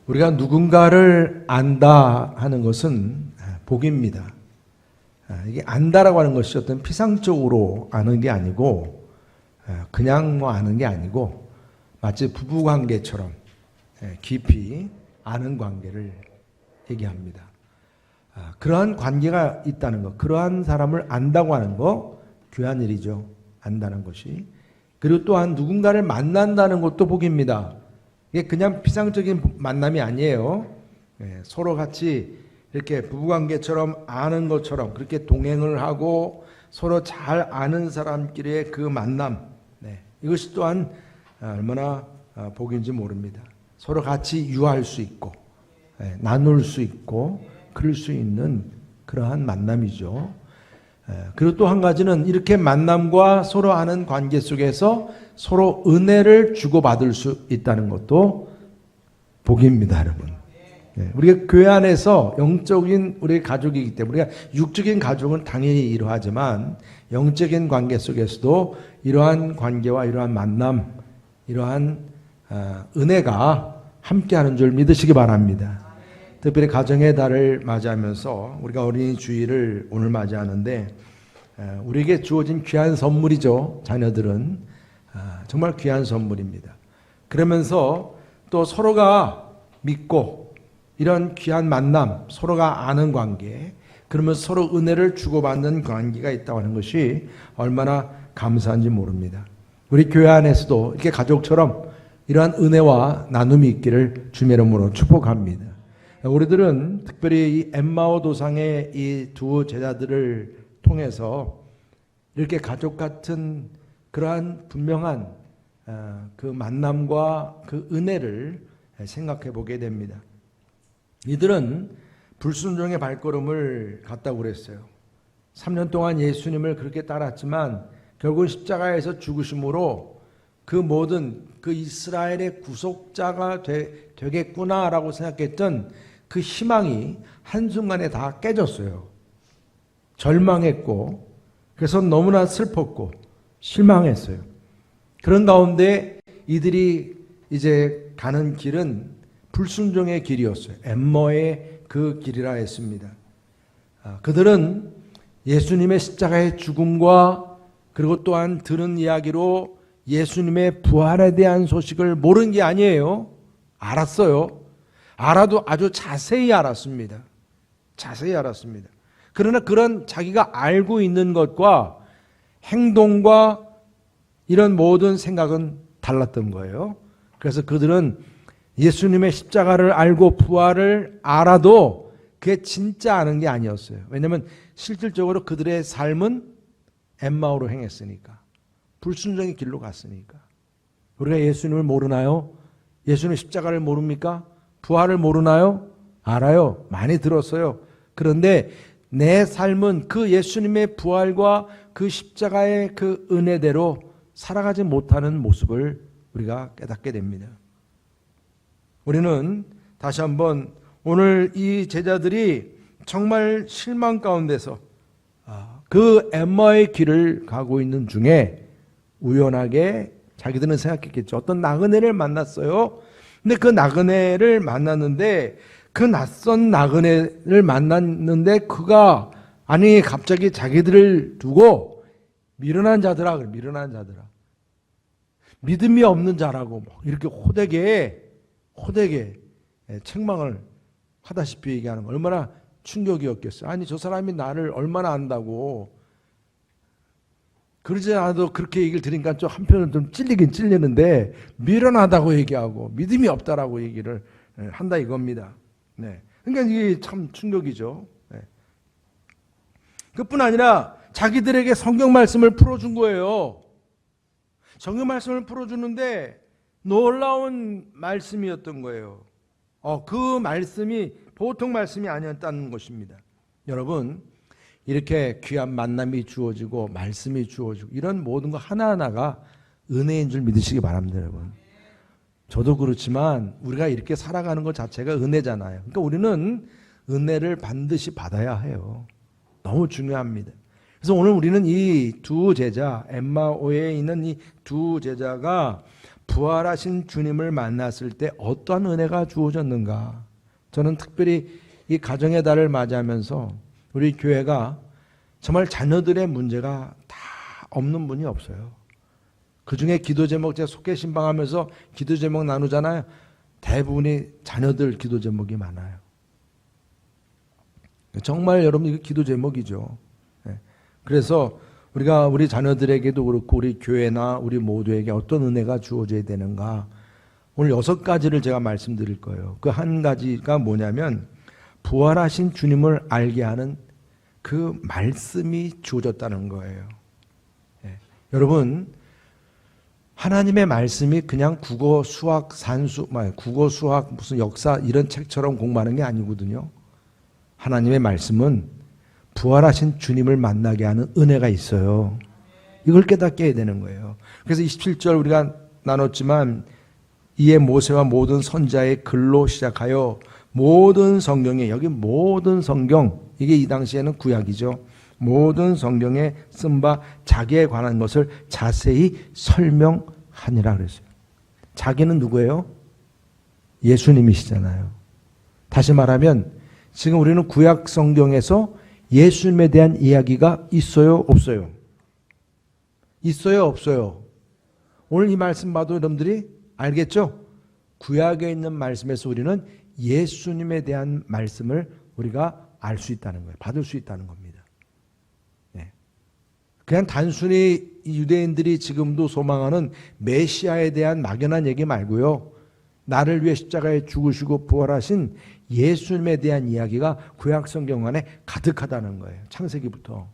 우리가 누군가를 안다 하는 것은 복입니다. 이게 안다라고 하는 것이 어떤 피상적으로 아는 게 아니고 그냥 뭐 아는 게 아니고 마치 부부관계처럼 깊이 아는 관계를 얘기합니다. 그러한 관계가 있다는 것, 그러한 사람을 안다고 하는 거 귀한 일이죠. 안다는 것이. 그리고 또한 누군가를 만난다는 것도 복입니다. 이게 그냥 피상적인 만남이 아니에요. 서로 같이 이렇게 부부관계처럼 아는 것처럼 그렇게 동행을 하고 서로 잘 아는 사람끼리의 그 만남, 이것이 또한 얼마나 복인지 모릅니다. 서로 같이 유할 수 있고 나눌 수 있고 그럴 수 있는 그러한 만남이죠. 그리고 또 한 가지는 이렇게 만남과 서로 아는 관계 속에서 서로 은혜를 주고받을 수 있다는 것도 복입니다, 여러분. 우리가 교회 안에서 영적인 우리 가족이기 때문에 우리가 육적인 가족은 당연히 이러하지만 영적인 관계 속에서도 이러한 관계와 이러한 만남, 이러한 은혜가 함께하는 줄 믿으시기 바랍니다. 특별히 가정의 달을 맞이하면서 우리가 어린이 주일을 오늘 맞이하는데 우리에게 주어진 귀한 선물이죠. 자녀들은 정말 귀한 선물입니다. 그러면서 또 서로가 믿고 이런 귀한 만남, 서로가 아는 관계, 그러면서 서로 은혜를 주고받는 관계가 있다고 하는 것이 얼마나 감사한지 모릅니다. 우리 교회 안에서도 이렇게 가족처럼 이러한 은혜와 나눔이 있기를 주의 이름으로 축복합니다. 우리들은 특별히 이 엠마오 도상의 이 두 제자들을 통해서 이렇게 가족 같은 그러한 분명한 그 만남과 그 은혜를 생각해 보게 됩니다. 이들은 불순종의 발걸음을 갔다고 그랬어요. 3년 동안 예수님을 그렇게 따랐지만 결국 십자가에서 죽으심으로 그 모든 그 이스라엘의 구속자가 되겠구나라고 생각했던 그 희망이 한순간에 다 깨졌어요. 절망했고 그래서 너무나 슬펐고 실망했어요. 그런 가운데 이들이 이제 가는 길은 불순종의 길이었어요. 엠마오의 그 길이라 했습니다. 그들은 예수님의 십자가의 죽음과 그리고 또한 들은 이야기로 예수님의 부활에 대한 소식을 모른 게 아니에요. 알았어요. 알아도 아주 자세히 알았습니다. 자세히 알았습니다. 그러나 그런 자기가 알고 있는 것과 행동과 이런 모든 생각은 달랐던 거예요. 그래서 그들은 예수님의 십자가를 알고 부활을 알아도 그게 진짜 아는 게 아니었어요. 왜냐하면 실질적으로 그들의 삶은 엠마오로 행했으니까. 불순종의 길로 갔으니까. 우리가 예수님을 모르나요? 예수님의 십자가를 모릅니까? 부활을 모르나요? 알아요. 많이 들었어요. 그런데 내 삶은 그 예수님의 부활과 그 십자가의 그 은혜대로 살아가지 못하는 모습을 우리가 깨닫게 됩니다. 우리는 다시 한번 오늘 이 제자들이 정말 실망 가운데서 그 엠마오의 길을 가고 있는 중에 우연하게 자기들은 생각했겠죠. 어떤 나그네를 만났어요. 근데 그 나그네를 만났는데 그 낯선 나그네를 만났는데 그가 아니 갑자기 자기들을 두고 미련한 자들아, 믿음이 없는 자라고 이렇게 호되게 책망을 하다시피 얘기하는 거 얼마나 충격이었겠어요. 아니 저 사람이 나를 얼마나 안다고. 그러지 않아도 그렇게 얘기를 들으니까 좀 한편은 좀 찔리긴 찔리는데 미련하다고 얘기하고 믿음이 없다라고 얘기를 한다 이겁니다. 그러니까 이게 참 충격이죠. 그뿐 아니라 자기들에게 성경 말씀을 풀어준 거예요. 성경 말씀을 풀어주는데 놀라운 말씀이었던 거예요. 그 말씀이 보통 말씀이 아니었다는 것입니다. 여러분, 이렇게 귀한 만남이 주어지고 말씀이 주어지고 이런 모든 거 하나하나가 은혜인 줄 믿으시기 바랍니다, 여러분. 저도 그렇지만 우리가 이렇게 살아가는 것 자체가 은혜잖아요. 그러니까 우리는 은혜를 반드시 받아야 해요. 너무 중요합니다. 그래서 오늘 우리는 이 두 제자, 엠마오에 있는 이 두 제자가 부활하신 주님을 만났을 때 어떠한 은혜가 주어졌는가? 저는 특별히 이 가정의 달을 맞이하면서 우리 교회가 정말 자녀들의 문제가 다 없는 분이 없어요. 그 중에 기도 제목, 제가 속회 신방하면서 기도 제목 나누잖아요. 대부분이 자녀들 기도 제목이 많아요. 정말 여러분 이거 기도 제목이죠. 그래서 우리가 우리 자녀들에게도 그렇고 우리 교회나 우리 모두에게 어떤 은혜가 주어져야 되는가. 오늘 6가지를 제가 말씀드릴 거예요. 그 한 가지가 뭐냐면 부활하신 주님을 알게 하는 그 말씀이 주어졌다는 거예요. 여러분, 하나님의 말씀이 그냥 국어, 수학, 산수, 국어, 수학, 무슨 역사 이런 책처럼 공부하는 게 아니거든요. 하나님의 말씀은 부활하신 주님을 만나게 하는 은혜가 있어요. 이걸 깨닫게 해야 되는 거예요. 그래서 27절 우리가 나눴지만 이에 모세와 모든 선자의 글로 시작하여 모든 성경에, 여기 모든 성경, 이게 이 당시에는 구약이죠. 모든 성경에 쓴 바 자기에 관한 것을 자세히 설명하니라 그랬어요. 자기는 누구예요? 예수님이시잖아요. 다시 말하면 지금 우리는 구약 성경에서 예수님에 대한 이야기가 있어요, 없어요? 있어요, 없어요? 오늘 이 말씀 봐도 여러분들이 알겠죠? 구약에 있는 말씀에서 우리는 예수님에 대한 말씀을 우리가 알 수 있다는 거예요. 받을 수 있다는 겁니다. 그냥 단순히 유대인들이 지금도 소망하는 메시아에 대한 막연한 얘기 말고요. 나를 위해 십자가에 죽으시고 부활하신 예수님에 대한 이야기가 구약 성경 안에 가득하다는 거예요. 창세기부터.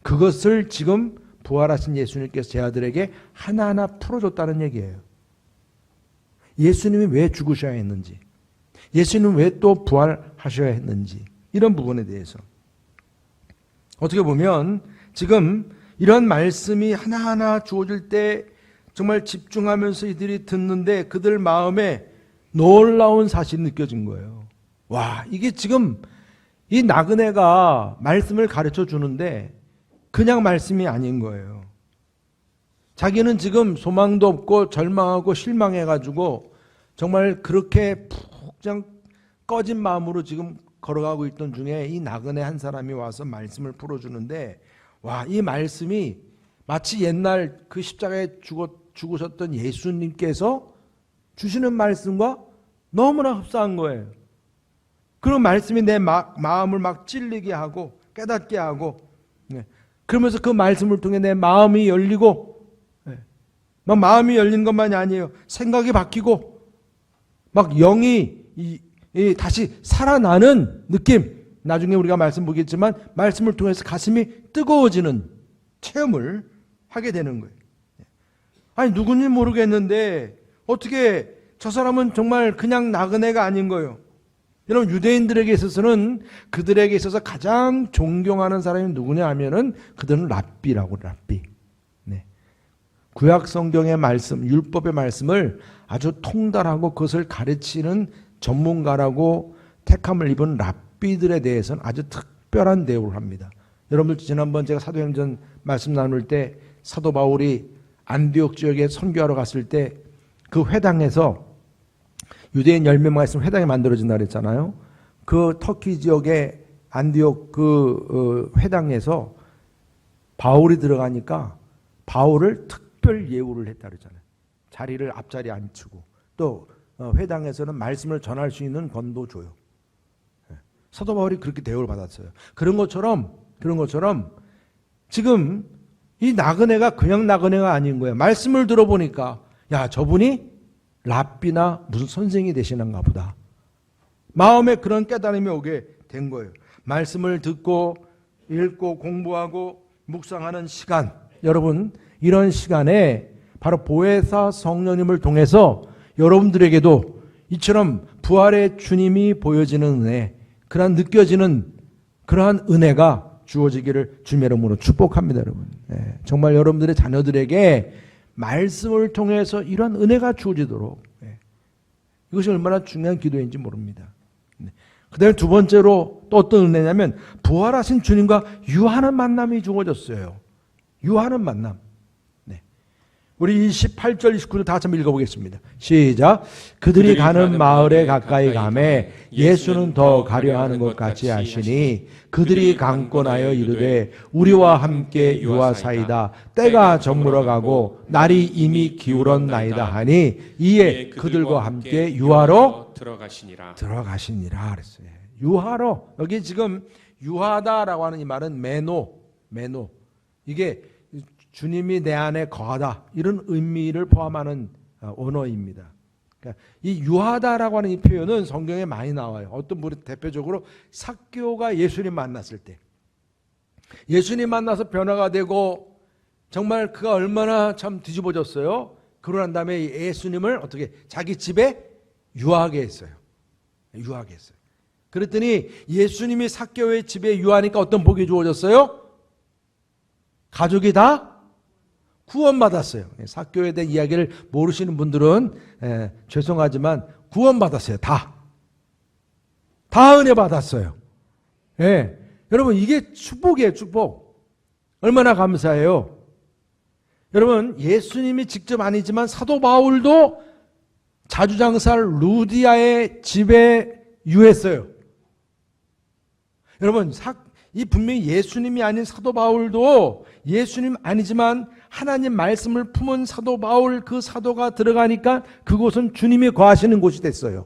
그것을 지금 부활하신 예수님께서 제 아들에게 하나하나 풀어줬다는 얘기예요. 예수님이 왜 죽으셔야 했는지, 예수님은 왜 또 부활하셔야 했는지, 이런 부분에 대해서 어떻게 보면 지금 이런 말씀이 하나하나 주어질 때 정말 집중하면서 이들이 듣는데 그들 마음에 놀라운 사실이 느껴진 거예요. 와, 이게 지금 이 나그네가 말씀을 가르쳐 주는데 그냥 말씀이 아닌 거예요. 자기는 지금 소망도 없고 절망하고 실망해가지고 정말 그렇게 푹 그냥 꺼진 마음으로 지금 걸어가고 있던 중에 이 나그네 한 사람이 와서 말씀을 풀어주는데, 와, 이 말씀이 마치 옛날 그 십자가에 죽으셨던 예수님께서 주시는 말씀과 너무나 흡사한 거예요. 그런 말씀이 내 마음을 막 찔리게 하고 깨닫게 하고, 그러면서 그 말씀을 통해 내 마음이 열리고, 막 마음이 열린 것만이 아니에요. 생각이 바뀌고 막 영이 다시 살아나는 느낌. 나중에 우리가 말씀 보겠지만 말씀을 통해서 가슴이 뜨거워지는 체험을 하게 되는 거예요. 아니, 누군지 모르겠는데 어떻게 저 사람은 정말 그냥 나그네가 아닌 거예요. 여러분, 유대인들에게 있어서는 그들에게 있어서 가장 존경하는 사람이 누구냐 하면은 그들은 랍비라고, 랍비. 구약 성경의 말씀, 율법의 말씀을 아주 통달하고 그것을 가르치는 전문가라고 택함을 입은 랍비들에 대해서는 아주 특별한 대우를 합니다. 여러분들 지난번 제가 사도행전 말씀 나눌 때 사도 바울이 안디옥 지역에 선교하러 갔을 때 그 회당에서 유대인 10명만 있으면 회당이 만들어진다 그랬잖아요. 그 터키 지역의 안디옥 그 회당에서 바울이 들어가니까 바울을 특별 예우를 했다 그랬잖아요. 자리를 앞자리에 앉히고 또 회당에서는 말씀을 전할 수 있는 권도 줘요. 사도 바울이 그렇게 대우를 받았어요. 그런 것처럼 지금 이 나그네가 그냥 나그네가 아닌 거예요. 말씀을 들어보니까 야, 저분이 랍비나 무슨 선생이 되시는가 보다. 마음에 그런 깨달음이 오게 된 거예요. 말씀을 듣고 읽고 공부하고 묵상하는 시간, 여러분 이런 시간에 바로 보혜사 성령님을 통해서 여러분들에게도 이처럼 부활의 주님이 보여지는 은혜, 그러한 느껴지는 그러한 은혜가 주어지기를 주님의 이름으로 축복합니다. 여러분, 정말 여러분들의 자녀들에게 말씀을 통해서 이러한 은혜가 주어지도록, 이것이 얼마나 중요한 기도인지 모릅니다. 그 다음에 두 번째로 또 어떤 은혜냐면 부활하신 주님과 유하는 만남이 주어졌어요. 유하는 만남. 우리 28절 29절 다 같이 한번 읽어보겠습니다. 시작. 그들이 가는 마을에 가까이 가매 예수는 더 가려하는 것 같이 하시니 그들이 강권하여 이르되 우리와 함께 유하사이다. 때가 저물어 가고 날이 이미 기울었나이다 하니 이에 그들과 함께 유하로 들어가시니라 그랬어요. 유하로. 여기 지금 유하다라고 하는 이 말은 메노. 이게 주님이 내 안에 거하다 이런 의미를 포함하는 언어입니다. 그러니까 이 유하다라고 하는 이 표현은 성경에 많이 나와요. 어떤 분이 대표적으로 삭개오가 예수님 만났을 때, 예수님 만나서 변화가 되고 정말 그가 얼마나 참 뒤집어졌어요. 그러고 난 다음에 예수님을 어떻게 자기 집에 유하게 했어요. 그랬더니 예수님이 삭개오의 집에 유하니까 어떤 복이 주어졌어요? 가족이 다 구원받았어요. 삭개오에 대한 이야기를 모르시는 분들은 죄송하지만 구원받았어요. 다 은혜 받았어요. 여러분 이게 축복이에요. 축복. 얼마나 감사해요. 여러분 예수님이 직접 아니지만 사도 바울도 자주장사 루디아의 집에 유했어요. 여러분 이 분명히 예수님이 아닌 사도 바울도 예수님 아니지만 하나님 말씀을 품은 사도 바울, 그 사도가 들어가니까 그곳은 주님이 거하시는 곳이 됐어요.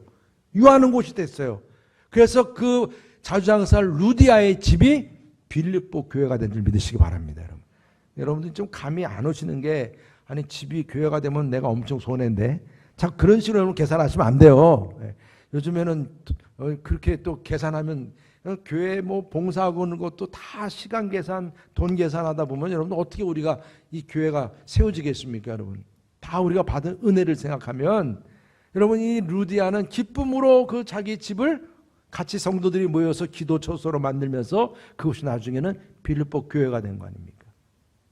유하는 곳이 됐어요. 그래서 그 자주장사 루디아의 집이 빌립보 교회가 된 줄 믿으시기 바랍니다. 여러분들 좀 감이 안 오시는 게, 아니 집이 교회가 되면 내가 엄청 손해인데 자꾸 그런 식으로 여러분 계산하시면 안 돼요. 요즘에는 그렇게 또 계산하면 교회 뭐 봉사하고 오는 것도 다 시간 계산, 돈 계산하다 보면 여러분 어떻게 우리가 이 교회가 세워지겠습니까, 여러분? 다 우리가 받은 은혜를 생각하면 여러분 이 루디아는 기쁨으로 그 자기 집을 같이 성도들이 모여서 기도 처소로 만들면서 그것이 나중에는 빌립보 교회가 된 거 아닙니까?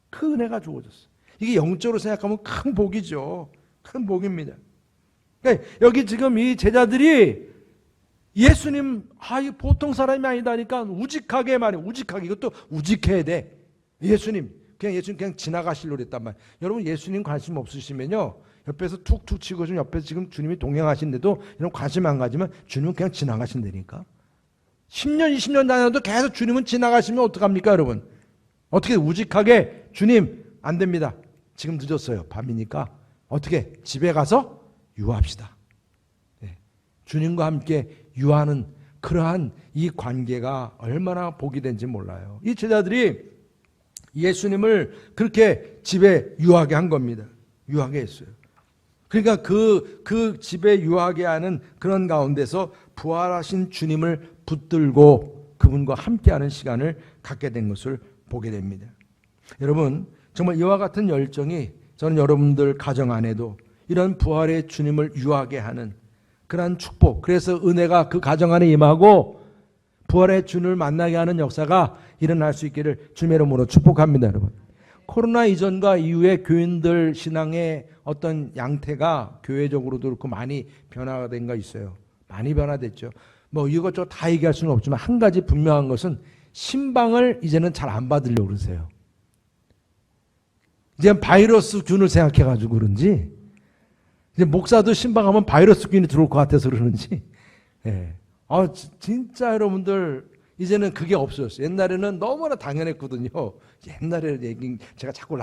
그 은혜가 주어졌어요. 이게 영적으로 생각하면 큰 복이죠. 큰 복입니다. 그러니까 여기 지금 이 제자들이 예수님, 이 보통 사람이 아니다니까 우직하게 말해. 우직하게. 이것도 우직해야 돼. 예수님 그냥 지나가시려고 했단 말이에요. 여러분 예수님 관심 없으시면요, 옆에서 툭툭 치고 좀 옆에서 지금 주님이 동행하신데도 이런 관심 안 가지면 주님은 그냥 지나가신다니까. 10년 20년 다녀도 계속 주님은 지나가시면 어떡합니까, 여러분? 어떻게 우직하게 주님 안 됩니다. 지금 늦었어요. 밤이니까 어떻게 집에 가서 유하합시다. 주님과 함께 유하는 그러한 이 관계가 얼마나 복이 된지 몰라요. 이 제자들이 예수님을 그렇게 집에 유하게 한 겁니다. 유하게 했어요. 그러니까 그 집에 유하게 하는 그런 가운데서 부활하신 주님을 붙들고 그분과 함께하는 시간을 갖게 된 것을 보게 됩니다. 여러분 정말 이와 같은 열정이 저는 여러분들 가정 안에도 이런 부활의 주님을 유하게 하는 그러한 축복, 그래서 은혜가 그 가정 안에 임하고 부활의 주님을 만나게 하는 역사가 일어날 수 있기를 주님의 이름으로 축복합니다. 여러분 코로나 이전과 이후에 교인들 신앙의 어떤 양태가 교회적으로도 그렇고 많이 변화가 된 거 있어요. 많이 변화됐죠. 뭐 이것저것 다 얘기할 수는 없지만 한 가지 분명한 것은 신방을 이제는 잘 안 받으려고 그러세요. 이제 바이러스균을 생각해가지고 그런지 이제 목사도 신방하면 바이러스균이 들어올 것 같아서 그러는지. 진짜 여러분들 이제는 그게 없어졌어요. 옛날에는 너무나 당연했거든요. 옛날에 제가 자꾸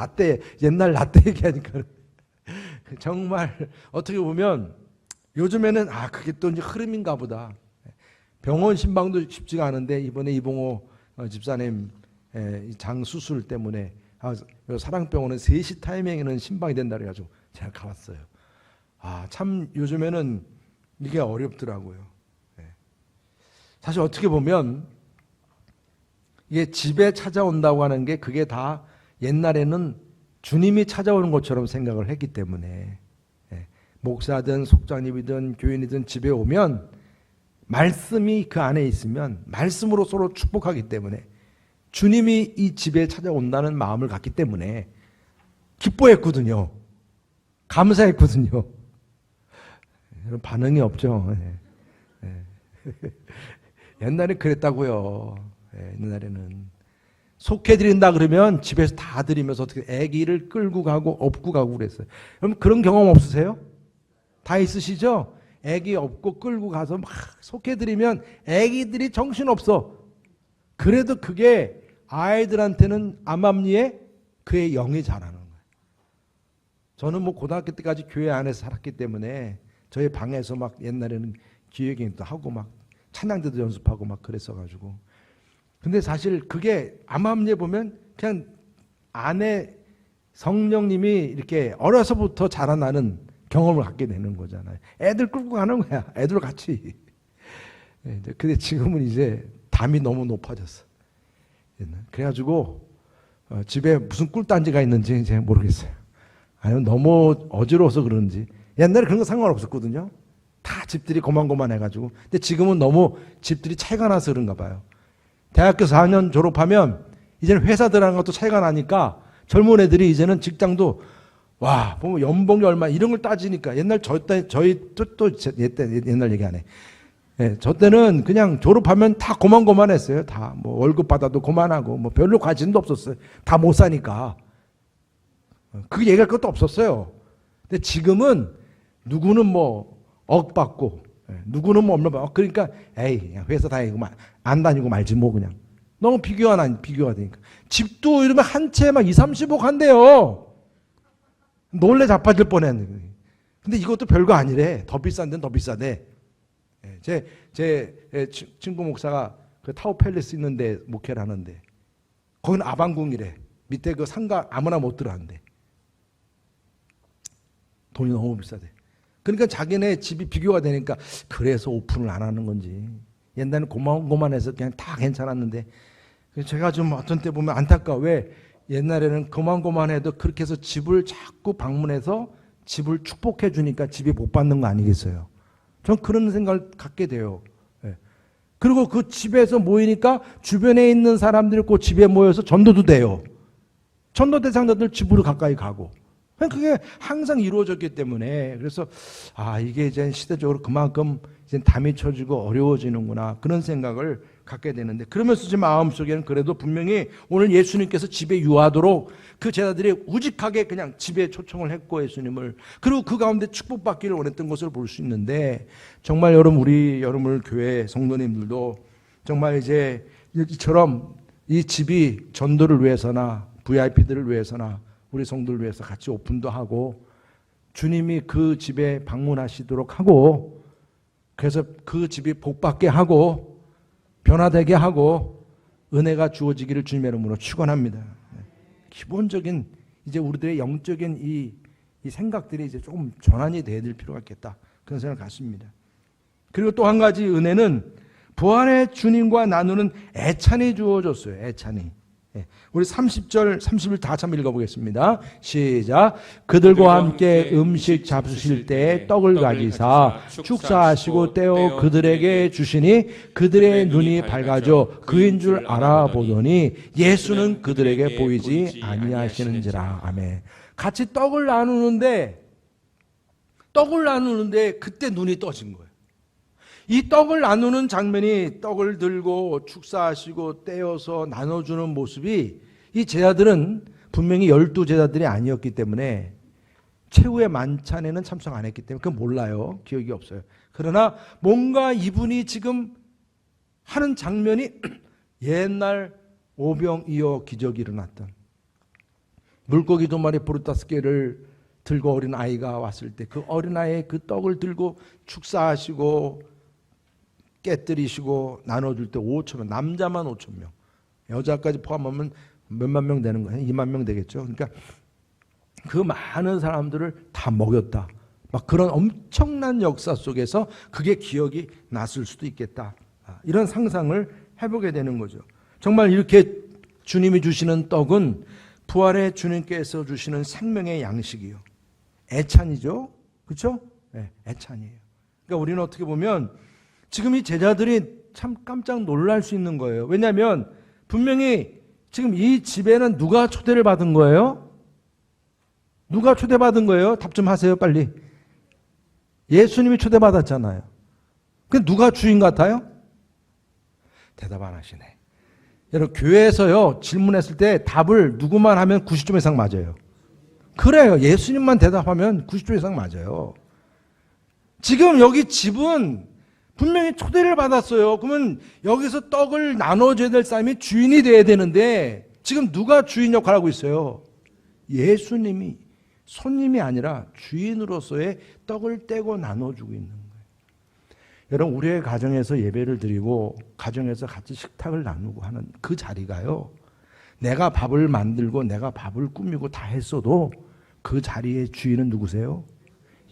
옛날 라떼 얘기하니까 정말 어떻게 보면 요즘에는 그게 또 이제 흐름인가 보다. 병원 신방도 쉽지가 않은데 이번에 이봉호 집사님 장 수술 때문에 사랑병원은 3시 타이밍에는 신방이 된다 그래가지고 제가 가봤어요. 참 요즘에는 이게 어렵더라고요. 사실 어떻게 보면 이게 집에 찾아온다고 하는 게 그게 다 옛날에는 주님이 찾아오는 것처럼 생각을 했기 때문에 목사든 속장님이든 교인이든 집에 오면 말씀이 그 안에 있으면 말씀으로 서로 축복하기 때문에 주님이 이 집에 찾아온다는 마음을 갖기 때문에 기뻐했거든요. 감사했거든요. 반응이 없죠. 옛날에 그랬다고요. 옛날에는 속해드린다 그러면 집에서 다 드리면서 어떻게 아기를 끌고 가고 업고 가고 그랬어요. 그럼 그런 경험 없으세요? 다 있으시죠? 아기 업고 끌고 가서 막 속해드리면 아기들이 정신없어. 그래도 그게 아이들한테는 암암리에 그의 영이 자라는 거예요. 저는 뭐 고등학교 때까지 교회 안에서 살았기 때문에 저희 방에서 막 옛날에는 기획행도 하고 막 찬양대도 연습하고 막 그랬어가지고. 근데 사실 그게 암암리에 보면 그냥 안에 성령님이 이렇게 어려서부터 자라나는 경험을 갖게 되는 거잖아요. 애들 끌고 가는 거야. 애들 같이. 근데 지금은 이제 담이 너무 높아졌어. 그래가지고 집에 무슨 꿀단지가 있는지 이제 모르겠어요. 아니면 너무 어지러워서 그런지. 옛날에 그런 거 상관없었거든요. 다 집들이 고만고만해가지고. 근데 지금은 너무 집들이 차이가 나서 그런가 봐요. 대학교 4년 졸업하면 이제는 회사 들어가는 것도 차이가 나니까 젊은 애들이 이제는 직장도 와 보면 연봉이 얼마 이런 걸 따지니까 옛날 저희 또 옛날 얘기 안 해. 예, 저 때는 그냥 졸업하면 다 고만고만했어요. 다 뭐 월급 받아도 고만하고 뭐 별로 관심도 없었어요. 다 못 사니까. 그 얘기할 것도 없었어요. 근데 지금은 누구는 뭐 억 받고 누구는 뭐 없는 거 그러니까 에이 그냥 회사 다니고 안 다니고 말지 뭐 그냥 너무 비교가 되니까 집도 이러면 한 채 막 2, 30억 한대요. 놀래 자빠질 뻔했는데 근데 이것도 별거 아니래. 더 비싼 데는 더 비싸대. 제 친구 목사가 그 타워 팰리스 있는데 목회를 하는데 거기는 아방궁이래. 밑에 그 상가 아무나 못 들어간대. 돈이 너무 비싸대. 그러니까 자기네 집이 비교가 되니까 그래서 오픈을 안 하는 건지. 옛날에는 고만고만해서 그냥 다 괜찮았는데 제가 좀 어떤 때 보면 안타까워. 왜 옛날에는 고만고만해도 그렇게 해서 집을 자꾸 방문해서 집을 축복해 주니까 집이 못 받는 거 아니겠어요? 전 그런 생각을 갖게 돼요. 그리고 그 집에서 모이니까 주변에 있는 사람들이 그 집에 모여서 전도도 돼요. 전도 대상자들 집으로 가까이 가고. 그게 항상 이루어졌기 때문에 그래서 이게 이제 시대적으로 그만큼 이제 담이 쳐지고 어려워지는구나 그런 생각을 갖게 되는데 그러면서 제 마음속에는 그래도 분명히 오늘 예수님께서 집에 유하도록 그 제자들이 우직하게 그냥 집에 초청을 했고 예수님을 그리고 그 가운데 축복받기를 원했던 것을 볼 수 있는데 정말 여러분 교회 성도님들도 정말 이제 이처럼 이 집이 전도를 위해서나 VIP들을 위해서나 우리 성도를 위해서 같이 오픈도 하고 주님이 그 집에 방문하시도록 하고 그래서 그 집이 복받게 하고 변화되게 하고 은혜가 주어지기를 주님의 이름으로 축원합니다. 기본적인 이제 우리들의 영적인 이 생각들이 이제 조금 전환이 돼야 될 필요가 있겠다 그런 생각을 갖습니다. 그리고 또 한 가지 은혜는 부활의 주님과 나누는 애찬이 주어졌어요. 애찬이. 우리 30절, 31절 다 한번 읽어보겠습니다. 시작. 그들과 함께 음식 잡수실 때 떡을 가지사 축사하시고 떼어 그들에게 주시니 그들의 눈이 밝아져 그인 줄 알아보더니 예수는 그들에게 보이지 아니하시는지라. 아멘. 같이 떡을 나누는데 그때 눈이 떠진 거예요. 이 떡을 나누는 장면이 떡을 들고 축사하시고 떼어서 나눠주는 모습이 이 제자들은 분명히 12제자들이 아니었기 때문에 최후의 만찬에는 참석 안 했기 때문에 그건 몰라요. 기억이 없어요. 그러나 뭔가 이분이 지금 하는 장면이 옛날 오병이어 기적이 일어났던 물고기 2마리 보리 5개를 들고 어린 아이가 왔을 때 그 어린 아이의 그 떡을 들고 축사하시고 깨뜨리시고 나눠줄 때 5,000명, 남자만 5,000명, 여자까지 포함하면 몇만 명 되는 거예요. 2만 명 되겠죠. 그러니까 그 많은 사람들을 다 먹였다. 막 그런 엄청난 역사 속에서 그게 기억이 났을 수도 있겠다. 이런 상상을 해보게 되는 거죠. 정말 이렇게 주님이 주시는 떡은 부활의 주님께서 주시는 생명의 양식이요. 애찬이죠. 그렇죠? 네, 애찬이에요. 그러니까 우리는 어떻게 보면 지금 이 제자들이 참 깜짝 놀랄 수 있는 거예요. 왜냐하면 분명히 지금 이 집에는 누가 초대를 받은 거예요? 누가 초대받은 거예요? 답 좀 하세요 빨리. 예수님이 초대받았잖아요. 근데 누가 주인 같아요? 대답 안 하시네. 여러분 교회에서요 질문했을 때 답을 누구만 하면 90점 이상 맞아요. 그래요. 예수님만 대답하면 90점 이상 맞아요. 지금 여기 집은 분명히 초대를 받았어요. 그러면 여기서 떡을 나눠줘야 될 사람이 주인이 돼야 되는데 지금 누가 주인 역할을 하고 있어요? 예수님이 손님이 아니라 주인으로서의 떡을 떼고 나눠주고 있는 거예요. 여러분 우리의 가정에서 예배를 드리고 가정에서 같이 식탁을 나누고 하는 그 자리가요. 내가 밥을 만들고 내가 밥을 꾸미고 다 했어도 그 자리의 주인은 누구세요?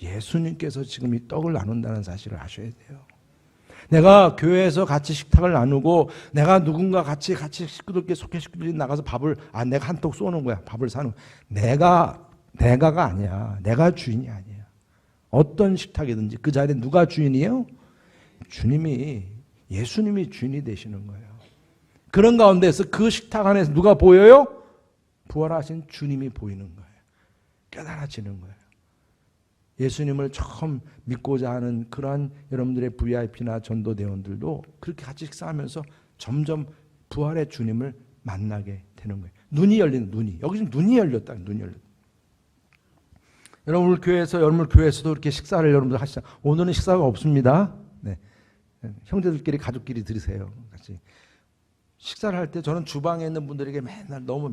예수님께서 지금 이 떡을 나눈다는 사실을 아셔야 돼요. 내가 교회에서 같이 식탁을 나누고 내가 누군가 같이 식구들께 속해 식구들이 나가서 밥을 내가 한턱 쏘는 거야. 밥을 사는 거야. 내가가 아니야. 내가 주인이 아니야. 어떤 식탁이든지 그 자리에 누가 주인이에요? 주님이 예수님이 주인이 되시는 거예요. 그런 가운데서 그 식탁 안에서 누가 보여요? 부활하신 주님이 보이는 거예요. 깨달아지는 거예요. 예수님을 처음 믿고자 하는 그러한 여러분들의 VIP나 전도대원들도 그렇게 같이 식사하면서 점점 부활의 주님을 만나게 되는 거예요. 눈이 열리는 눈이. 여기 지금 눈이 열렸다. 눈이 열렸다. 여러분 여러분 교회에서도 이렇게 식사를 여러분들 하시죠. 오늘은 식사가 없습니다. 네. 형제들끼리 가족끼리 드세요. 같이. 식사를 할 때 저는 주방에 있는 분들에게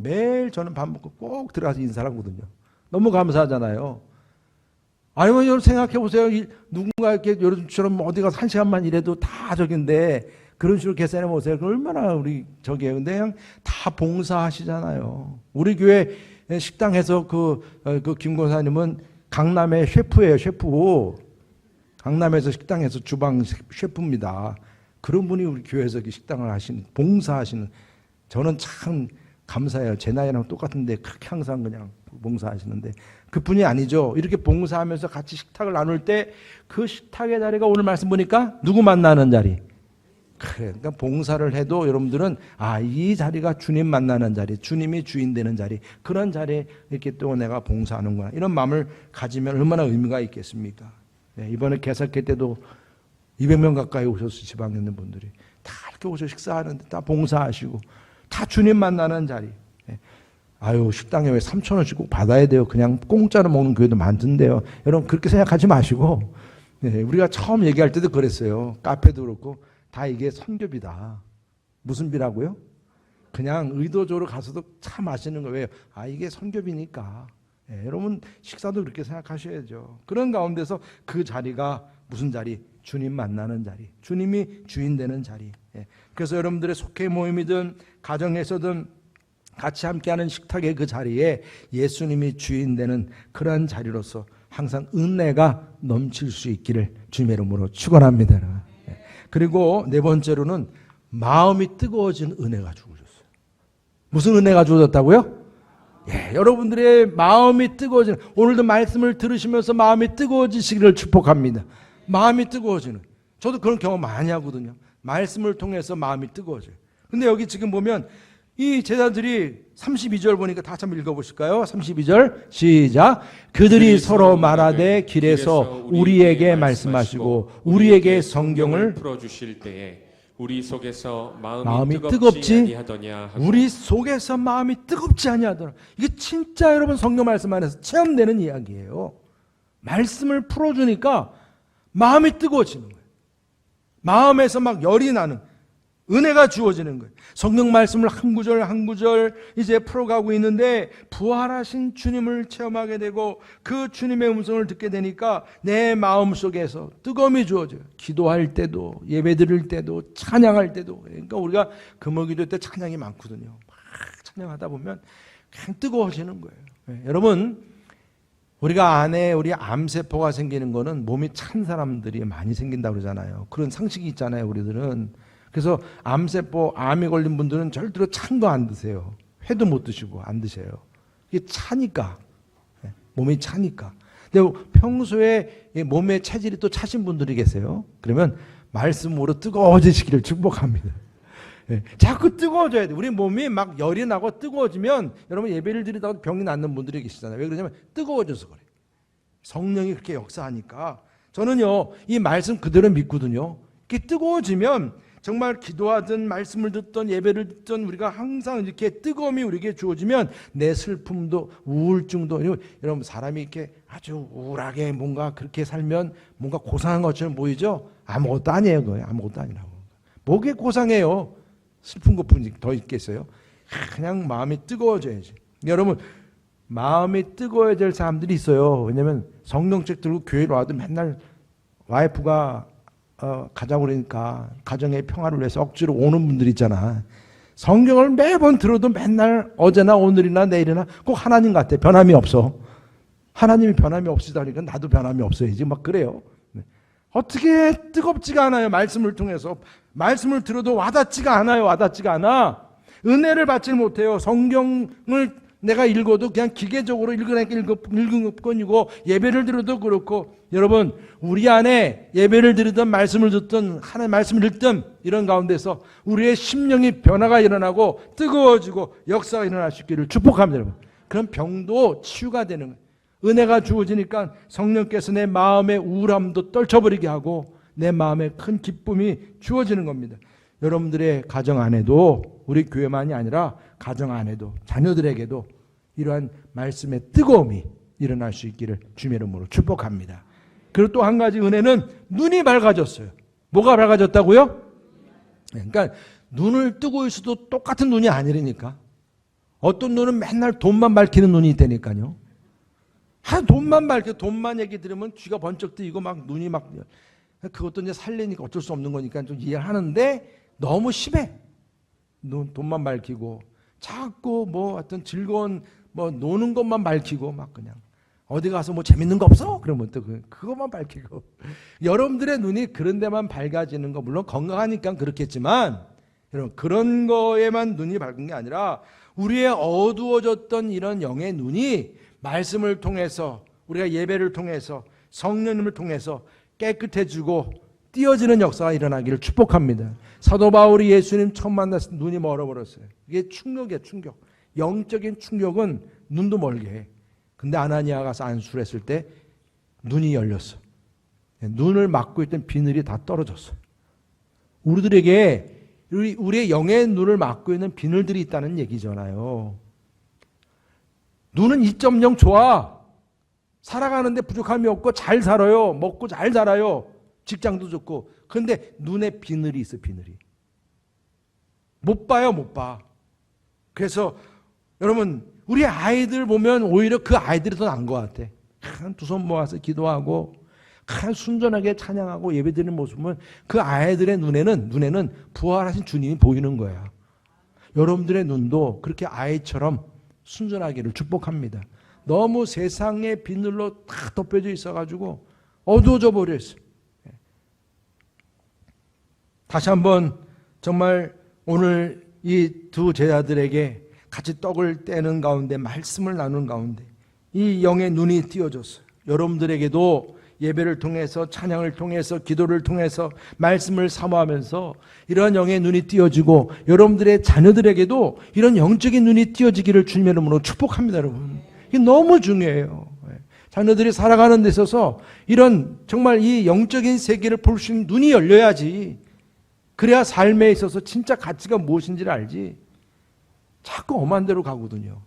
매일 저는 밥 먹고 꼭 들어가서 인사를 하거든요. 너무 감사하잖아요. 아니면 여러분 생각해 보세요. 누군가 이렇게 여러분처럼 어디 가서 1시간만 일해도 다 저긴데 그런 식으로 계산해 보세요. 얼마나 우리 저기에요. 근데 그냥 다 봉사하시잖아요. 우리 교회 식당에서 그 김권사님은 강남의 셰프예요. 셰프. 강남에서 식당에서 주방 셰프입니다. 그런 분이 우리 교회에서 식당을 봉사하시는 저는 참 감사해요. 제 나이랑 똑같은데 그렇게 항상 그냥 봉사하시는데 그뿐이 아니죠. 이렇게 봉사하면서 같이 식탁을 나눌 때 그 식탁의 자리가 오늘 말씀 보니까 누구 만나는 자리? 그러니까 봉사를 해도 여러분들은 이 자리가 주님 만나는 자리, 주님이 주인 되는 자리, 그런 자리에 이렇게 또 내가 봉사하는구나 이런 마음을 가지면 얼마나 의미가 있겠습니까? 네, 이번에 개석회 때도 200명 가까이 오셨어요. 지방에 있는 분들이 다 이렇게 오셔서 식사하는데 다 봉사하시고 다 주님 만나는 자리. 네. 식당에 왜 3,000원씩 꼭 받아야 돼요? 그냥 공짜로 먹는 교회도 많던데요. 여러분 그렇게 생각하지 마시고 네, 우리가 처음 얘기할 때도 그랬어요. 카페도 그렇고 다 이게 선교비다. 무슨 비라고요? 그냥 의도적으로 가서도 참 맛있는 거예요. 이게 선교비니까. 네, 여러분 식사도 그렇게 생각하셔야죠. 그런 가운데서 그 자리가 무슨 자리? 주님 만나는 자리. 주님이 주인 되는 자리. 네. 그래서 여러분들의 속회 모임이든 가정에서든 같이 함께하는 식탁의 그 자리에 예수님이 주인 되는 그러한 자리로서 항상 은혜가 넘칠 수 있기를 주님의 이름으로 축원합니다. 그리고 네 번째로는 마음이 뜨거워진 은혜가 주어졌어요. 무슨 은혜가 주어졌다고요? 여러분들의 마음이 뜨거워지는 오늘도 말씀을 들으시면서 마음이 뜨거워지시기를 축복합니다. 마음이 뜨거워지는 저도 그런 경험 많이 하거든요. 말씀을 통해서 마음이 뜨거워져요. 근데 여기 지금 보면 이 제자들이 32절 보니까 다 한번 읽어보실까요? 32절 시작. 그들이 서로 말하되 길에서 우리에게 말씀하시고 우리에게 성경을 풀어주실 때에 우리 속에서 마음이 뜨겁지 아니하더냐 하고. 우리 속에서 마음이 뜨겁지 아니하더라. 이게 진짜 여러분 성경 말씀 안에서 체험되는 이야기예요. 말씀을 풀어주니까 마음이 뜨거워지는 거예요. 마음에서 막 열이 나는 은혜가 주어지는 거예요. 성경 말씀을 한 구절 한 구절 이제 풀어가고 있는데 부활하신 주님을 체험하게 되고 그 주님의 음성을 듣게 되니까 내 마음속에서 뜨거움이 주어져요. 기도할 때도 예배 드릴 때도 찬양할 때도. 그러니까 우리가 금요기도 때 찬양이 많거든요. 막 찬양하다 보면 그냥 뜨거워지는 거예요. 네, 여러분 우리가 안에 우리 암세포가 생기는 거는 몸이 찬 사람들이 많이 생긴다고 그러잖아요. 그런 상식이 있잖아요. 우리들은. 그래서 암세포, 암이 걸린 분들은 절대로 찬 거 안 드세요. 회도 못 드시고 안 드세요. 이게 차니까. 몸이 차니까. 근데 평소에 몸의 체질이 또 차신 분들이 계세요. 그러면 말씀으로 뜨거워지시기를 축복합니다. 자꾸 뜨거워져야 돼. 우리 몸이 막 열이 나고 뜨거워지면 여러분 예배를 드리다가 병이 낫는 분들이 계시잖아요. 왜 그러냐면 뜨거워져서 그래. 성령이 그렇게 역사하니까. 저는요 이 말씀 그대로 믿거든요. 이렇게 뜨거워지면 정말 기도하든 말씀을 듣든 예배를 듣든 우리가 항상 이렇게 뜨거움이 우리에게 주어지면 내 슬픔도 우울증도, 여러분 사람이 이렇게 아주 우울하게 뭔가 그렇게 살면 뭔가 고상한 것처럼 보이죠? 아무것도 아니에요. 그거예요. 아무것도 아니라고. 뭐게 고상해요? 슬픈 것뿐이 더 있겠어요? 그냥 마음이 뜨거워져야지. 여러분 마음이 뜨거워야 될 사람들이 있어요. 왜냐하면 성경책 들고 교회로 와도 맨날 와이프가 가자고 그러니까 가정의 평화를 위해서 억지로 오는 분들 있잖아. 성경을 매번 들어도 맨날 어제나 오늘이나 내일이나 꼭 하나님 같아. 변함이 없어. 하나님이 변함이 없으시다 그러니까 나도 변함이 없어야지. 막 그래요. 어떻게 뜨겁지가 않아요. 말씀을 통해서. 말씀을 들어도 와닿지가 않아요. 와닿지가 않아. 은혜를 받지 못해요. 성경을 내가 읽어도 그냥 기계적으로 읽은 것뿐이고 예배를 들어도 그렇고, 여러분 우리 안에 예배를 드리든 말씀을 듣든 하나님의 말씀을 읽든 이런 가운데서 우리의 심령이 변화가 일어나고 뜨거워지고 역사가 일어날 수 있기를 축복합니다. 여러분. 그런 병도 치유가 되는 거예요. 은혜가 주어지니까 성령께서 내 마음의 우울함도 떨쳐버리게 하고 내 마음에 큰 기쁨이 주어지는 겁니다. 여러분들의 가정 안에도, 우리 교회만이 아니라 가정 안에도 자녀들에게도 이러한 말씀의 뜨거움이 일어날 수 있기를 주님의 이름으로 축복합니다. 그리고 또 한 가지 은혜는 눈이 밝아졌어요. 뭐가 밝아졌다고요? 그러니까 눈을 뜨고 있어도 똑같은 눈이 아니라니까. 어떤 눈은 맨날 돈만 밝히는 눈이 있다니까요. 돈만 밝혀, 돈만 얘기 들으면 쥐가 번쩍 뜨이고 막 눈이 막, 그것도 이제 살리니까 어쩔 수 없는 거니까 좀 이해하는데 너무 심해. 돈만 밝히고 자꾸 뭐 어떤 즐거운 뭐 노는 것만 밝히고 막 그냥 어디 가서 뭐 재밌는 거 없어? 그러면 또 그것만 밝히고. 여러분들의 눈이 그런 데만 밝아지는 거 물론 건강하니까 그렇겠지만, 여러분 그런 거에만 눈이 밝은 게 아니라 우리의 어두워졌던 이런 영의 눈이 말씀을 통해서, 우리가 예배를 통해서, 성령님을 통해서 깨끗해지고 띄어지는 역사가 일어나기를 축복합니다. 사도 바울이 예수님 처음 만났을 때 눈이 멀어버렸어요. 이게 충격이에요. 충격. 영적인 충격은 눈도 멀게 해. 근데 아나니아가 가서 안수를 했을 때 눈이 열렸어. 눈을 막고 있던 비늘이 다 떨어졌어. 우리들에게 우리의 영의 눈을 막고 있는 비늘들이 있다는 얘기잖아요. 눈은 2.0 좋아. 살아가는데 부족함이 없고 잘 살아요. 먹고 잘 살아요. 직장도 좋고. 그런데 눈에 비늘이 있어. 비늘이. 못 봐요. 못 봐. 그래서 여러분 우리 아이들 보면 오히려 그 아이들이 더 나은 것 같아. 두 손 모아서 기도하고 순전하게 찬양하고 예배드리는 모습은 그 아이들의 눈에는 부활하신 주님이 보이는 거야. 여러분들의 눈도 그렇게 아이처럼 순전하기를 축복합니다. 너무 세상의 비늘로 다 덮여져 있어가지고 어두워져 버렸어요. 다시 한번 정말 오늘 이 두 제자들에게 같이 떡을 떼는 가운데, 말씀을 나누는 가운데 이 영의 눈이 띄어졌어요. 여러분들에게도 예배를 통해서, 찬양을 통해서, 기도를 통해서, 말씀을 사모하면서 이런 영의 눈이 띄어지고 여러분들의 자녀들에게도 이런 영적인 눈이 띄어지기를 주님의 이름으로 축복합니다. 여러분, 이게 너무 중요해요. 자녀들이 살아가는 데 있어서 이런 정말 이 영적인 세계를 볼 수 있는 눈이 열려야지. 그래야 삶에 있어서 진짜 가치가 무엇인지를 알지. 자꾸 엄한 데로 가거든요.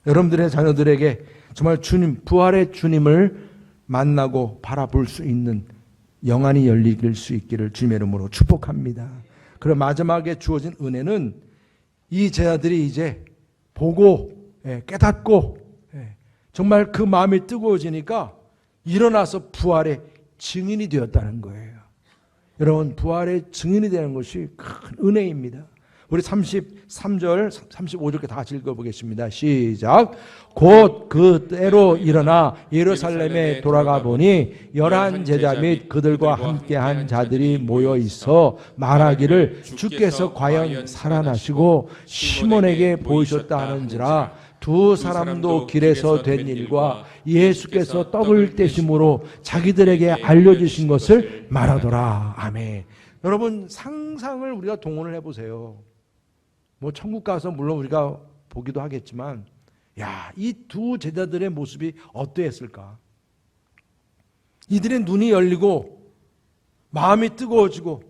여러분들의 자녀들에게 정말 주님, 부활의 주님을 만나고 바라볼 수 있는 영안이 열릴 수 있기를 주님의 이름으로 축복합니다. 그리고 마지막에 주어진 은혜는 이 제자들이 이제 보고 깨닫고 정말 그 마음이 뜨거워지니까 일어나서 부활의 증인이 되었다는 거예요. 여러분, 부활의 증인이 되는 것이 큰 은혜입니다. 우리 33절, 35절께 다 같이 읽어보겠습니다. 시작. 곧 그 때로 일어나 예루살렘에 돌아가 보니 11 제자 및 그들과 함께한 자들이 모여 있어 말하기를 주께서 과연 살아나시고 시몬에게 보이셨다 하는지라. 두 사람도 길에서 된 일과 예수께서 떡을 떼심으로 자기들에게 알려주신 것을 말하더라. 아멘. 여러분, 상상을 우리가 동원을 해보세요. 뭐 천국 가서 물론 우리가 보기도 하겠지만, 야, 이 두 제자들의 모습이 어떠했을까? 이들의 눈이 열리고 마음이 뜨거워지고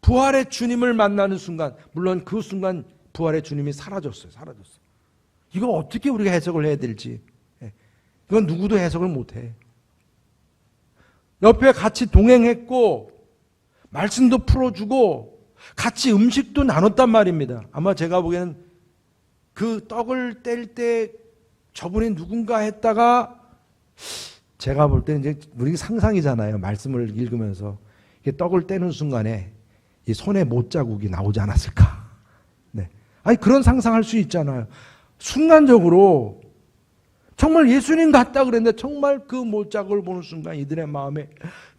부활의 주님을 만나는 순간, 물론 그 순간 부활의 주님이 사라졌어요. 이거 어떻게 우리가 해석을 해야 될지, 이건 누구도 해석을 못해. 옆에 같이 동행했고 말씀도 풀어주고 같이 음식도 나눴단 말입니다. 아마 제가 보기에는 그 떡을 뗄 때 저분이 누군가 했다가, 제가 볼 때 이제 우리 상상이잖아요. 말씀을 읽으면서 이게 떡을 떼는 순간에 이 손에 못자국이 나오지 않았을까. 네. 아니 그런 상상할 수 있잖아요. 순간적으로 정말 예수님 같다 그랬는데 정말 그 못자국을 보는 순간 이들의 마음에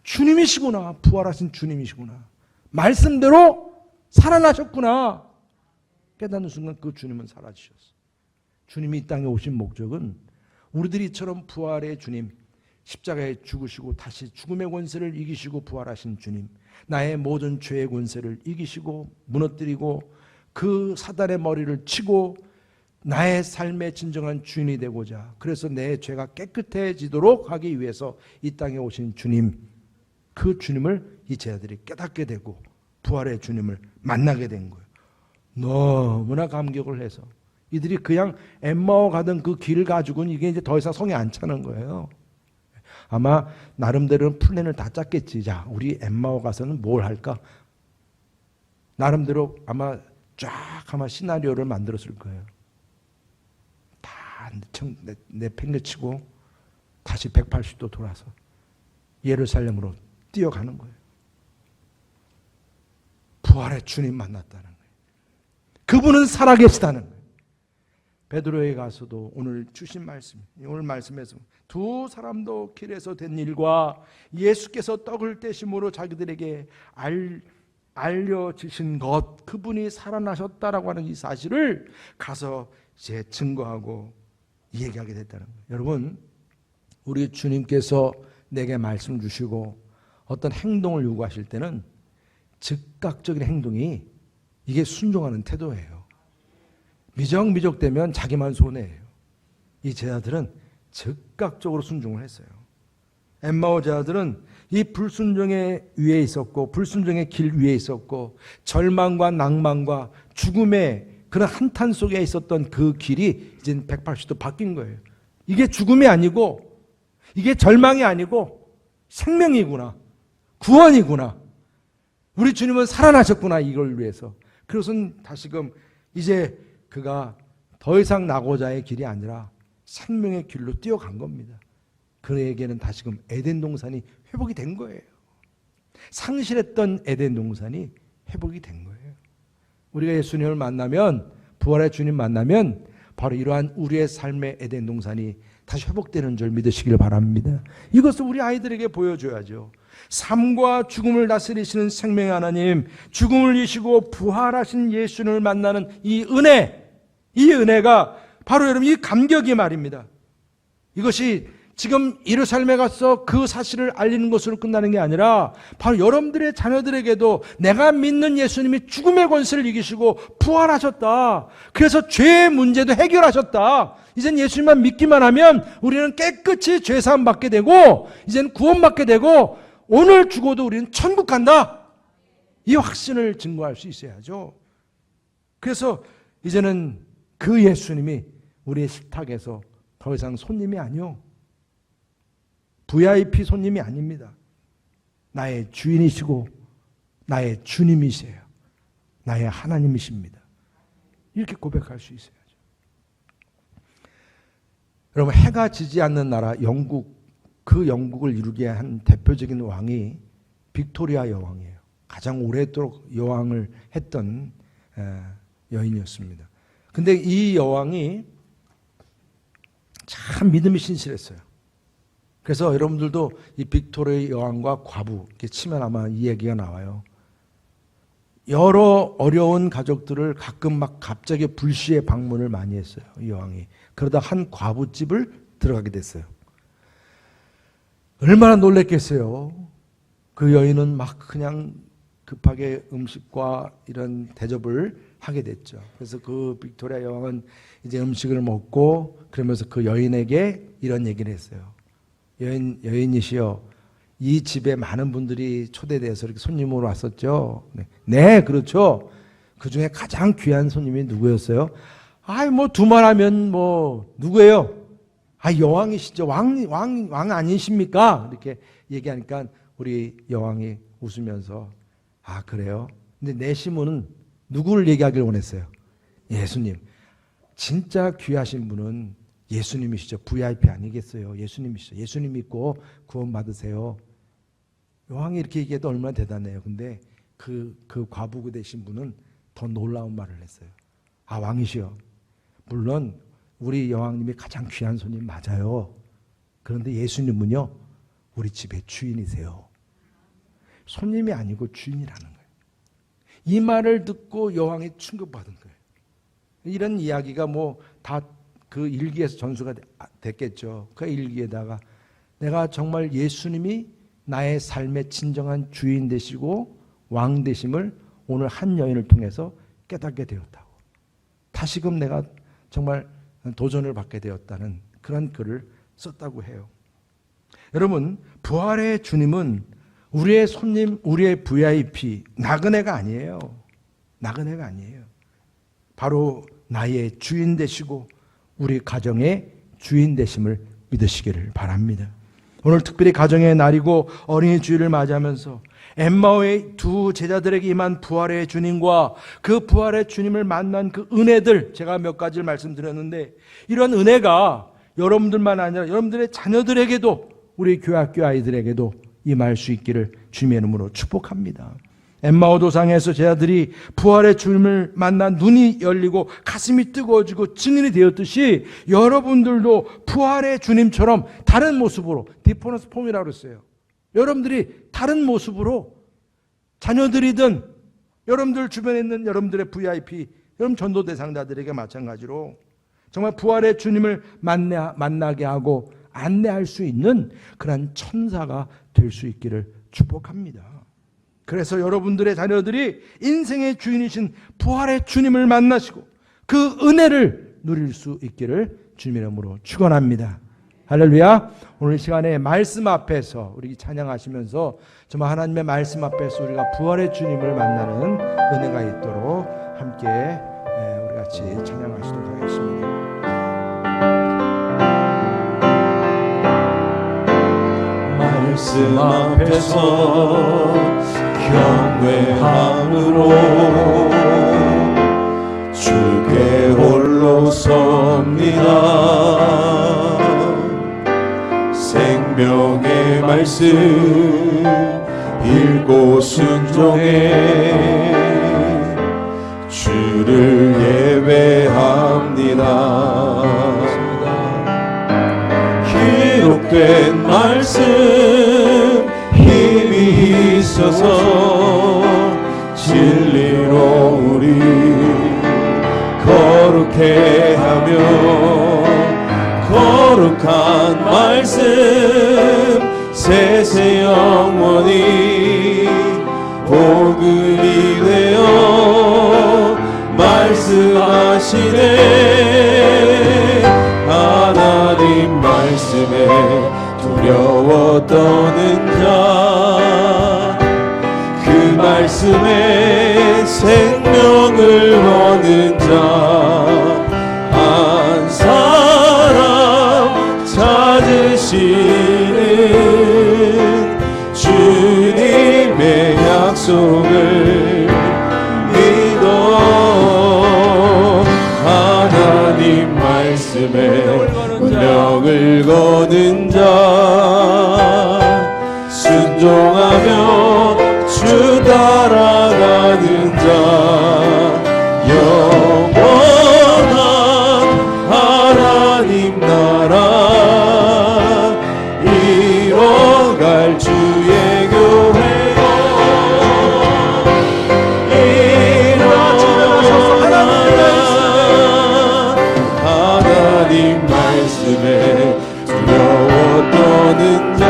주님이시구나, 부활하신 주님이시구나, 말씀대로 살아나셨구나 깨닫는 순간 그 주님은 사라지셨어요. 주님이 이 땅에 오신 목적은 우리들이 이처럼 부활의 주님, 십자가에 죽으시고 다시 죽음의 권세를 이기시고 부활하신 주님, 나의 모든 죄의 권세를 이기시고 무너뜨리고 그 사단의 머리를 치고 나의 삶의 진정한 주인이 되고자, 그래서 내 죄가 깨끗해지도록 하기 위해서 이 땅에 오신 주님, 그 주님을 이 제자들이 깨닫게 되고 부활의 주님을 만나게 된 거예요. 너무나 감격을 해서 이들이 그냥 엠마오 가던 그 길을 가지고는 이게 이제 더 이상 성에 안 차는 거예요. 아마 나름대로 플랜을 다 짰겠지. 자, 우리 엠마오 가서는 뭘 할까? 나름대로 아마 시나리오를 만들었을 거예요. 다 내팽개치고 다시 180도 돌아서 예루살렘으로 뛰어가는 거예요. 부활의 주님 만났다는 거예요. 그분은 살아계시다는 거예요. 베드로에 가서도 오늘 주신 말씀, 오늘 말씀에서 두 사람도 길에서 된 일과 예수께서 떡을 떼심으로 자기들에게 알려주신 것, 그분이 살아나셨다라고 하는 이 사실을 가서 이제 증거하고 얘기하게 됐다는 거예요. 여러분, 우리 주님께서 내게 말씀 주시고 어떤 행동을 요구하실 때는 즉각적인 행동이 이게 순종하는 태도예요. 미적미적되면 자기만 손해예요. 이 제자들은 즉각적으로 순종을 했어요. 엠마오 제자들은 이 불순종의 위에 있었고, 불순종의 길 위에 있었고, 절망과 낭만과 죽음의 그런 한탄 속에 있었던 그 길이 이제 180도 바뀐 거예요. 이게 죽음이 아니고, 이게 절망이 아니고 생명이구나, 구원이구나, 우리 주님은 살아나셨구나, 이걸 위해서. 그것은 다시금 이제 그가 더 이상 낙오자의 길이 아니라 생명의 길로 뛰어간 겁니다. 그에게는 다시금 에덴 동산이 회복이 된 거예요. 상실했던 에덴 동산이 회복이 된 거예요. 우리가 예수님을 만나면, 부활의 주님 만나면 바로 이러한 우리의 삶의 에덴 동산이 다시 회복되는 줄 믿으시길 바랍니다. 이것을 우리 아이들에게 보여줘야죠. 삶과 죽음을 다스리시는 생명의 하나님, 죽음을 이기시고 부활하신 예수님을 만나는 이 은혜가 바로 여러분 이 감격이 말입니다. 이것이 지금 예루살렘에 가서 그 사실을 알리는 것으로 끝나는 게 아니라 바로 여러분들의 자녀들에게도 내가 믿는 예수님이 죽음의 권세를 이기시고 부활하셨다, 그래서 죄의 문제도 해결하셨다, 이젠 예수님만 믿기만 하면 우리는 깨끗이 죄사함 받게 되고 이제는 구원받게 되고 오늘 죽어도 우리는 천국 간다, 이 확신을 증거할 수 있어야죠. 그래서 이제는 그 예수님이 우리의 식탁에서 더 이상 손님이 아니요, VIP 손님이 아닙니다. 나의 주인이시고 나의 주님이세요. 나의 하나님이십니다. 이렇게 고백할 수 있어야죠. 여러분, 해가 지지 않는 나라 영국, 그 영국을 이루게 한 대표적인 왕이 빅토리아 여왕이에요. 가장 오랫도록 여왕을 했던 여인이었습니다. 근데 이 여왕이 참 믿음이 신실했어요. 그래서 여러분들도 이 빅토리아 여왕과 과부 이렇게 치면 아마 이 얘기가 나와요. 여러 어려운 가족들을 가끔 막 갑자기 불시에 방문을 많이 했어요, 이 여왕이. 그러다 한 과부집을 들어가게 됐어요. 얼마나 놀랬겠어요. 그 여인은 막 그냥 급하게 음식과 이런 대접을 하게 됐죠. 그래서 그 빅토리아 여왕은 이제 음식을 먹고 그러면서 그 여인에게 이런 얘기를 했어요. 여인이시여, 이 집에 많은 분들이 초대돼서 이렇게 손님으로 왔었죠. 네, 그렇죠. 그 중에 가장 귀한 손님이 누구였어요? 뭐 두말하면 뭐 누구예요? 여왕이시죠. 왕 아니십니까? 이렇게 얘기하니까 우리 여왕이 웃으면서 그래요? 근데 내심은 누구를 얘기하길 원했어요? 예수님. 진짜 귀하신 분은 예수님이시죠. VIP 아니겠어요? 예수님이시죠. 예수님 믿고 구원 받으세요. 여왕이 이렇게 얘기해도 얼마나 대단해요. 근데 그 과부가 되신 분은 더 놀라운 말을 했어요. 왕이시여. 물론 우리 여왕님이 가장 귀한 손님 맞아요. 그런데 예수님은요, 우리 집의 주인이세요. 손님이 아니고 주인이라는 거예요. 이 말을 듣고 여왕이 충격받은 거예요. 이런 이야기가 다 그 일기에서 전수가 됐겠죠. 그 일기에다가 내가 정말 예수님이 나의 삶의 진정한 주인 되시고 왕 되심을 오늘 한 여인을 통해서 깨닫게 되었다고. 다시금 내가 정말 도전을 받게 되었다는 그런 글을 썼다고 해요. 여러분, 부활의 주님은 우리의 손님, 우리의 VIP, 나그네가 아니에요. 나그네가 아니에요. 바로 나의 주인 되시고 우리 가정의 주인 되심을 믿으시기를 바랍니다. 오늘 특별히 가정의 날이고 어린이 주일을 맞이하면서 엠마오의 두 제자들에게 임한 부활의 주님과 그 부활의 주님을 만난 그 은혜들, 제가 몇 가지를 말씀드렸는데, 이런 은혜가 여러분들만 아니라 여러분들의 자녀들에게도, 우리 교회학교 아이들에게도 임할 수 있기를 주님의 이름으로 축복합니다. 엠마오 도상에서 제자들이 부활의 주님을 만난 눈이 열리고 가슴이 뜨거워지고 증인이 되었듯이, 여러분들도 부활의 주님처럼 다른 모습으로, 디퍼런스 폼이라고 했어요. 여러분들이 다른 모습으로, 자녀들이든 여러분들 주변에 있는 여러분들의 VIP, 여러분 전도 대상자들에게 마찬가지로 정말 부활의 주님을 만나게 하고 안내할 수 있는 그런 천사가 될 수 있기를 축복합니다. 그래서 여러분들의 자녀들이 인생의 주인이신 부활의 주님을 만나시고 그 은혜를 누릴 수 있기를 주님의 이름으로 축원합니다. 할렐루야. 오늘 이 시간에 말씀 앞에서 우리 찬양하시면서 정말 하나님의 말씀 앞에서 우리가 부활의 주님을 만나는 은혜가 있도록 함께 우리 같이 찬양하시도록 하겠습니다. 말씀 앞에서 경외함으로 주께 홀로 섭니다. 생명의 말씀 읽고 순종해 주를 예배합니다. 기록된 말씀 힘이 있어서 진리로 우리 거룩해 하며 거룩한 말씀 세세 영원히 복음이 되어 말씀하시네. 하나님 말씀에 두려워 떠는 자, 그 말씀에 생명을 얻는 자, 한 사람 찾으시는 주님의 약속을 믿어. 하나님 말씀에 운명을 거는 자, 순종하며 주 따라가는 자, 영원한 하나님 나라 이뤄갈 주의 교회여. 하나님 말씀에 두려워 떠는 자,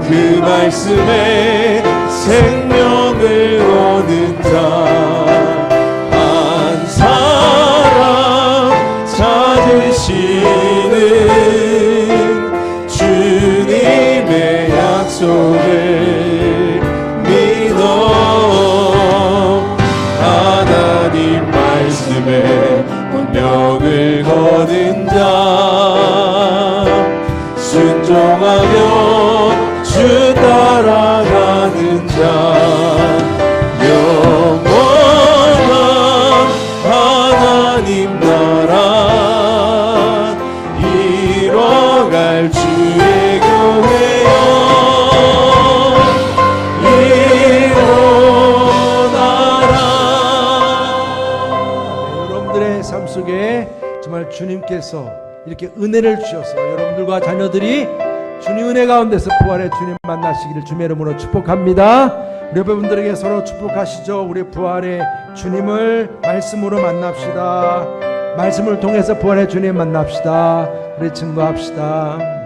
그 말씀에 생명을 얻는 자, 한 사람 찾으시는 주님 살아가면 주 따라가는 자 영원한 하나님 나라 이뤄갈 주의 교회여 일어나라. 여러분들의 삶 속에 정말 주님께서 이렇게 은혜를 주셔서 여러분들과 자녀들이 주님 은혜 가운데서 부활의 주님 만나시기를 주의 이름으로 축복합니다. 우리 여러분들에게 서로 축복하시죠. 우리 부활의 주님을 말씀으로 만납시다. 말씀을 통해서 부활의 주님 만납시다. 우리 증거합시다.